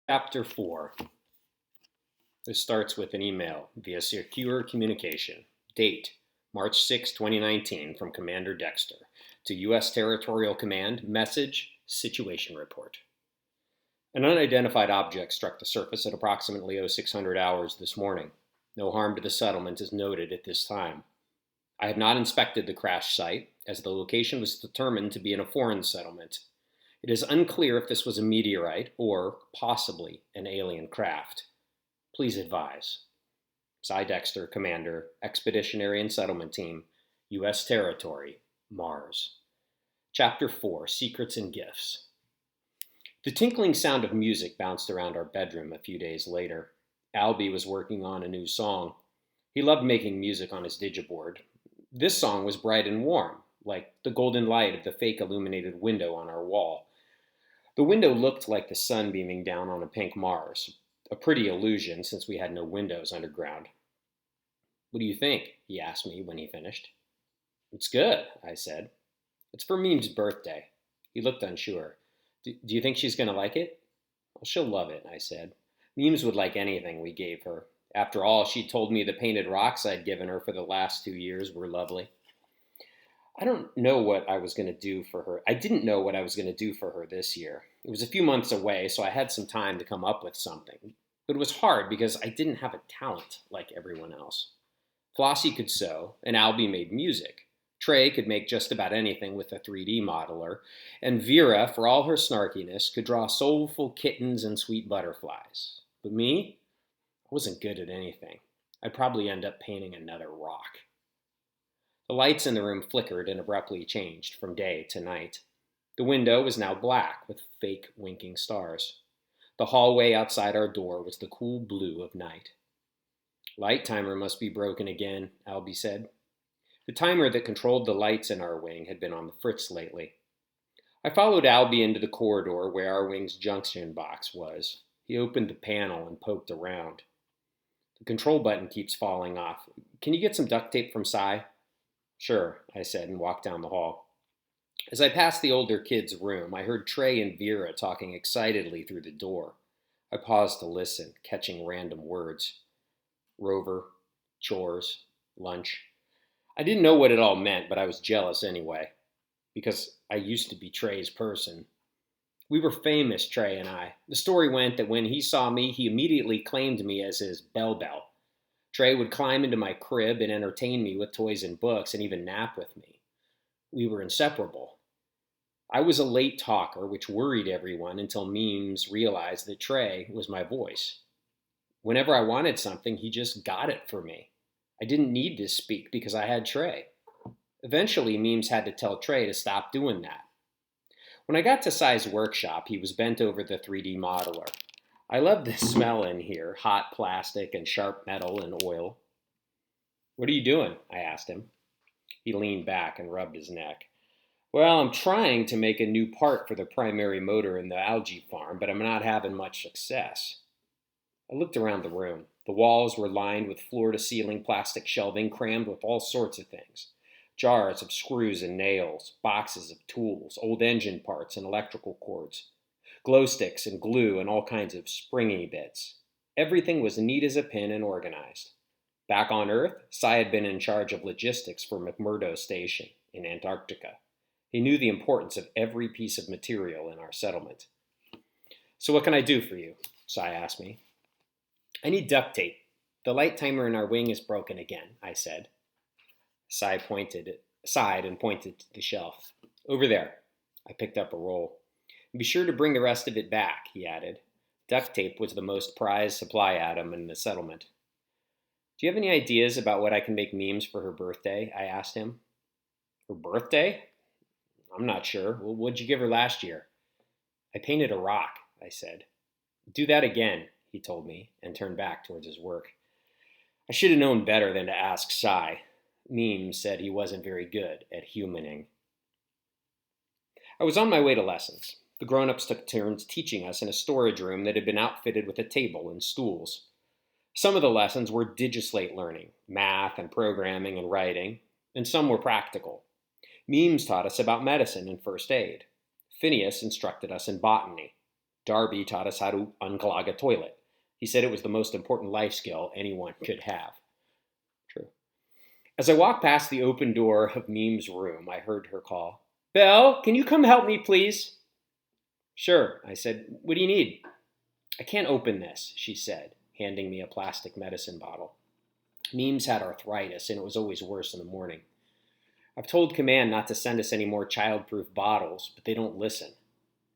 Chapter 4. This starts with an email via secure communication. Date, March 6, 2019, from Commander Dexter to U.S. Territorial Command. Message, situation report. An unidentified object struck the surface at approximately 0600 hours this morning. No harm to the settlement is noted at this time. I have not inspected the crash site, as the location was determined to be in a foreign settlement. It is unclear if this was a meteorite or, possibly, an alien craft. Please advise. Cy Dexter, Commander, Expeditionary and Settlement Team, U.S. Territory, Mars. Chapter 4, Secrets and Gifts. The tinkling sound of music bounced around our bedroom a few days later. Albie was working on a new song. He loved making music on his digiboard. This song was bright and warm, like the golden light of the fake illuminated window on our wall. The window looked like the sun beaming down on a pink Mars, a pretty illusion since we had no windows underground. "What do you think?" he asked me when he finished. "It's good," I said. "It's for Meme's birthday." He looked unsure. Do you think she's going to like it?" "Well, she'll love it," I said. "Memes would like anything we gave her. After all, she told me the painted rocks I'd given her for the last 2 years were lovely." I didn't know what I was going to do for her this year. It was a few months away, so I had some time to come up with something. But it was hard because I didn't have a talent like everyone else. Flossie could sew, and Albie made music. Trey could make just about anything with a 3D modeler, and Vera, for all her snarkiness, could draw soulful kittens and sweet butterflies. But me? I wasn't good at anything. I'd probably end up painting another rock. The lights in the room flickered and abruptly changed from day to night. The window was now black with fake winking stars. The hallway outside our door was the cool blue of night. "Light timer must be broken again," Albie said. The timer that controlled the lights in our wing had been on the fritz lately. I followed Albie into the corridor where our wing's junction box was. He opened the panel and poked around. "The control button keeps falling off. Can you get some duct tape from Cy?" "Sure," I said, and walked down the hall. As I passed the older kid's room, I heard Trey and Vera talking excitedly through the door. I paused to listen, catching random words. Rover, chores, lunch. I didn't know what it all meant, but I was jealous anyway, because I used to be Trey's person. We were famous, Trey and I. The story went that when he saw me, he immediately claimed me as his Bell. Trey would climb into my crib and entertain me with toys and books and even nap with me. We were inseparable. I was a late talker, which worried everyone until Memes realized that Trey was my voice. Whenever I wanted something, he just got it for me. I didn't need to speak because I had Trey. Eventually, Memes had to tell Trey to stop doing that. When I got to Cy's workshop, he was bent over the 3D modeler. "I love the smell in here, hot plastic and sharp metal and oil." "What are you doing?" I asked him. He leaned back and rubbed his neck. "Well, I'm trying to make a new part for the primary motor in the algae farm, but I'm not having much success." I looked around the room. The walls were lined with floor-to-ceiling plastic shelving crammed with all sorts of things. Jars of screws and nails, boxes of tools, old engine parts and electrical cords, glow sticks and glue and all kinds of springy bits. Everything was neat as a pin and organized. Back on Earth, Cy had been in charge of logistics for McMurdo Station in Antarctica. He knew the importance of every piece of material in our settlement. "So what can I do for you?" Cy asked me. "I need duct tape. The light timer in our wing is broken again," I said. Cy sighed and pointed to the shelf. "Over there." I picked up a roll. "Be sure to bring the rest of it back," he added. Duct tape was the most prized supply item in the settlement. "Do you have any ideas about what I can make Memes for her birthday?" I asked him. "Her birthday? I'm not sure. Well, what'd you give her last year?" "I painted a rock," I said. "Do that again," he told me, and turned back towards his work. I should have known better than to ask Cy. Memes said he wasn't very good at humaning. I was on my way to lessons. The grown-ups took turns teaching us in a storage room that had been outfitted with a table and stools. Some of the lessons were digislate learning, math and programming and writing, and some were practical. Memes taught us about medicine and first aid. Phineas instructed us in botany. Darby taught us how to unclog a toilet. He said it was the most important life skill anyone could have. True. As I walked past the open door of Meme's room, I heard her call, "Belle, can you come help me, please?" "Sure," I said. "What do you need?" "I can't open this," she said, handing me a plastic medicine bottle. Memes had arthritis, and it was always worse in the morning. I've told Command not to send us any more child-proof bottles, but they don't listen.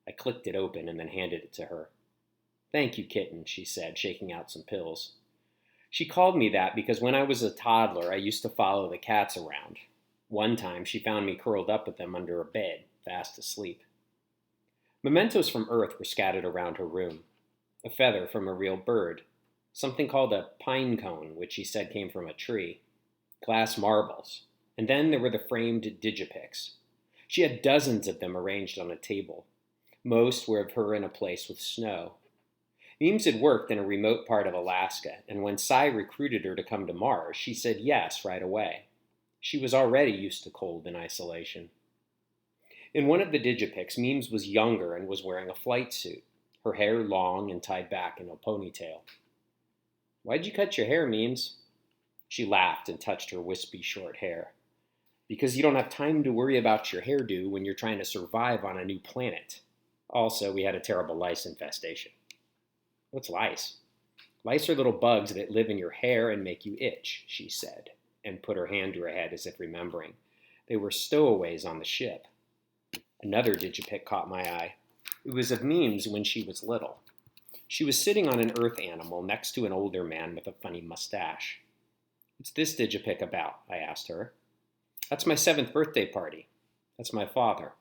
I clicked it open and then handed it to her. "Thank you, kitten," she said, shaking out some pills. She called me that because when I was a toddler, I used to follow the cats around. One time, she found me curled up with them under a bed, fast asleep. Mementos from Earth were scattered around her room. A feather from a real bird. Something called a pine cone, which she said came from a tree. Glass marbles. And then there were the framed digipics. She had dozens of them arranged on a table. Most were of her in a place with snow. Memes had worked in a remote part of Alaska, and when Cy recruited her to come to Mars, she said yes right away. She was already used to cold and isolation. In one of the digipics, Memes was younger and was wearing a flight suit, her hair long and tied back in a ponytail. "Why'd you cut your hair, Memes?" She laughed and touched her wispy short hair. "Because you don't have time to worry about your hairdo when you're trying to survive on a new planet. Also, we had a terrible lice infestation." "What's lice?" "Lice are little bugs that live in your hair and make you itch," she said, and put her hand to her head as if remembering. "They were stowaways on the ship." Another digipic caught my eye. It was of Memes when she was little. She was sitting on an earth animal next to an older man with a funny mustache. "What's this digipic about?" I asked her. "That's my 7th birthday party. That's my father."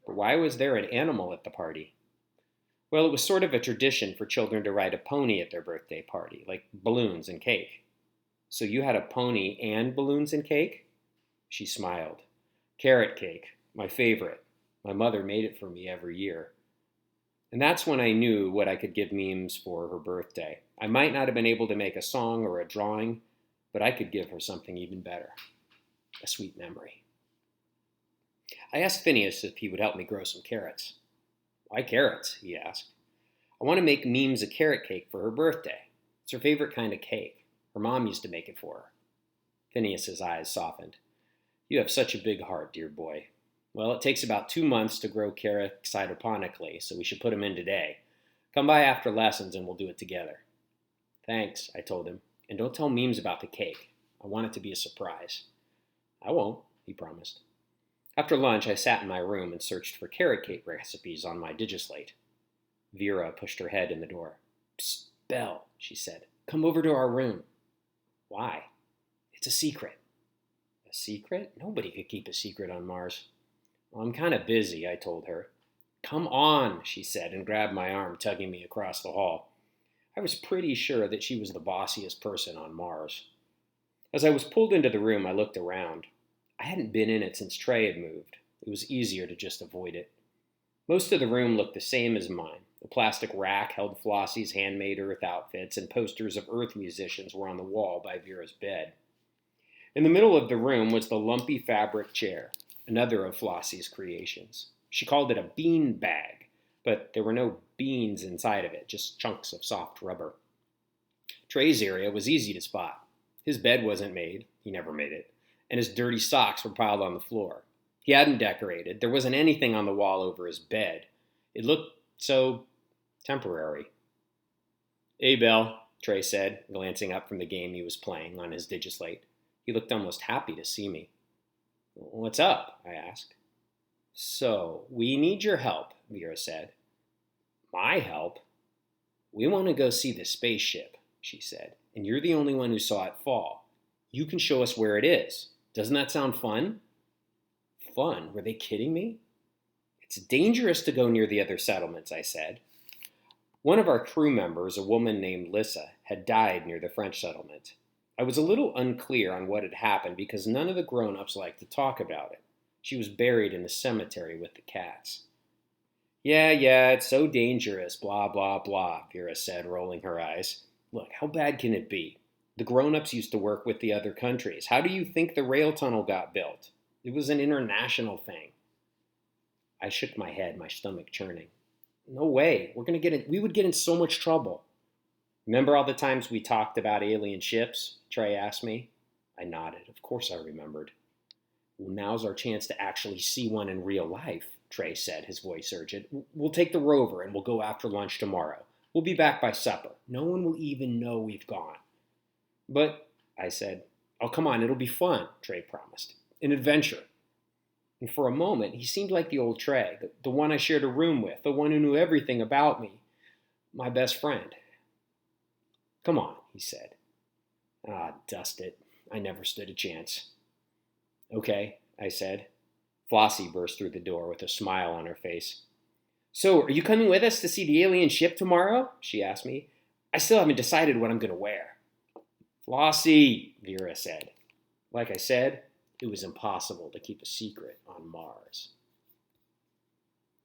"But why was there an animal at the party?" "Well, it was sort of a tradition for children to ride a pony at their birthday party, like balloons and cake." "So you had a pony and balloons and cake?" She smiled. "Carrot cake, my favorite. My mother made it for me every year." And that's when I knew what I could give Memes for her birthday. I might not have been able to make a song or a drawing, but I could give her something even better. A sweet memory. I asked Phineas if he would help me grow some carrots. "Why carrots?" he asked. "I want to make Memes a carrot cake for her birthday. It's her favorite kind of cake. Her mom used to make it for her." Phineas's eyes softened. "You have such a big heart, dear boy. Well, it takes about 2 months to grow carrots hydroponically, so we should put them in today. Come by after lessons and we'll do it together." "Thanks," I told him. "And don't tell Memes about the cake. I want it to be a surprise." "I won't," he promised. After lunch, I sat in my room and searched for carrot cake recipes on my digislate. Vera pushed her head in the door. "Psst, Belle," she said. "Come over to our room." "Why?" "It's a secret." "A secret? Nobody could keep a secret on Mars." "Well, I'm kind of busy," I told her. "Come on," she said, and grabbed my arm, tugging me across the hall. I was pretty sure that she was the bossiest person on Mars. As I was pulled into the room, I looked around. I hadn't been in it since Trey had moved. It was easier to just avoid it. Most of the room looked the same as mine. The plastic rack held Flossie's handmade Earth outfits, and posters of Earth musicians were on the wall by Vera's bed. In the middle of the room was the lumpy fabric chair, another of Flossie's creations. She called it a bean bag, but there were no beans inside of it, just chunks of soft rubber. Trey's area was easy to spot. His bed wasn't made, he never made it, and his dirty socks were piled on the floor. He hadn't decorated. There wasn't anything on the wall over his bed. It looked so temporary. "Hey, Belle," Trey said, glancing up from the game he was playing on his digislate. He looked almost happy to see me. "What's up?" I asked. "So, we need your help," Vera said. "My help?" "We want to go see the spaceship," she said, "and you're the only one who saw it fall. You can show us where it is. Doesn't that sound fun?" Fun? Were they kidding me? "It's dangerous to go near the other settlements," I said. One of our crew members, a woman named Lissa, had died near the French settlement. I was a little unclear on what had happened because none of the grown-ups liked to talk about it. She was buried in the cemetery with the cats. Yeah, it's so dangerous, blah, blah, blah," Vera said, rolling her eyes. "Look, how bad can it be? The grown-ups used to work with the other countries. How do you think the rail tunnel got built? It was an international thing." I shook my head, my stomach churning. No way. We would get in so much trouble. Remember all the times we talked about alien ships? Trey asked me. I nodded. Of course I remembered. Well, now's our chance to actually see one in real life, Trey said, his voice urgent. We'll take the rover and we'll go after lunch tomorrow. We'll be back by supper. No one will even know we've gone. But, I said, oh, come on, it'll be fun, Trey promised. An adventure. And for a moment, he seemed like the old Trey, the one I shared a room with, the one who knew everything about me, my best friend. Come on, he said. Ah, dust it. I never stood a chance. Okay, I said. Flossie burst through the door with a smile on her face. So, are you coming with us to see the alien ship tomorrow? She asked me. I still haven't decided what I'm going to wear. Flossie, Vera said. Like I said, it was impossible to keep a secret on Mars.